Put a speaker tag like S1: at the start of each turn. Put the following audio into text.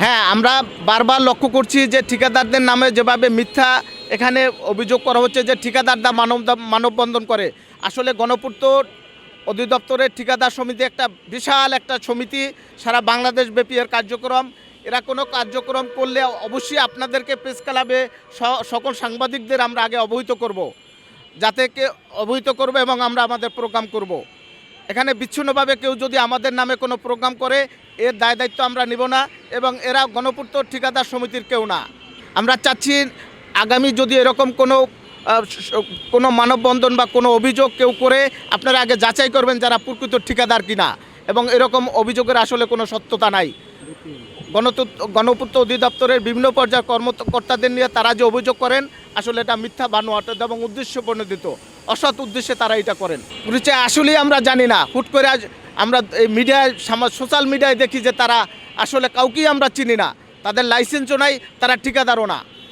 S1: হ্যাঁ, আমরা বারবার লক্ষ্য করছি যে ঠিকাদারদের নামে যেভাবে মিথ্যা এখানে অভিযোগ করা হচ্ছে যে ঠিকাদাররা মানববন্ধন করে। আসলে গণপূর্ত অধিদপ্তরের ঠিকাদার সমিতি একটা বিশাল একটা সমিতি, সারা বাংলাদেশ ব্যাপী এর কার্যক্রম। এরা কোনো কার্যক্রম করলে অবশ্যই আপনাদেরকে প্রেস ক্লাবে সকল সাংবাদিকদের আমরা আগে অবহিত করব, যাতে অবহিত করব এবং আমরা আমাদের প্রোগ্রাম করব। এখানে বিচ্ছিন্নভাবে কেউ যদি আমাদের নামে কোনো প্রোগ্রাম করে এর দায় দায়িত্ব আমরা নিব না, এবং এরা গণপূর্ত ঠিকাদার সমিতির কেউ না। আমরা চাচ্ছি আগামী যদি এরকম কোনো মানববন্ধন বা কোনো অভিযোগ কেউ করে, আপনারা আগে যাচাই করবেন যারা প্রকৃত ঠিকাদার কিনা, এবং এরকম অভিযোগের আসলে কোনো সত্যতা নাই। গণপূর্ত অধিদপ্তরের বিভিন্ন পর্যায়ের কর্মকর্তাদের নিয়ে তারা যে অভিযোগ করেন, আসলে এটা মিথ্যা, বানোয়াট এবং উদ্দেশ্য প্রণোদিত, অসৎ উদ্দেশ্যে তারা এটা করেন। পরিচয় আসলেই আমরা জানি না। হুট করে আজ আমরা এই মিডিয়ায়, সোশ্যাল মিডিয়ায় দেখি যে তারা আসলে কাউকেই আমরা চিনি না, তাদের লাইসেন্সও নাই, তারা ঠিকাদারও না।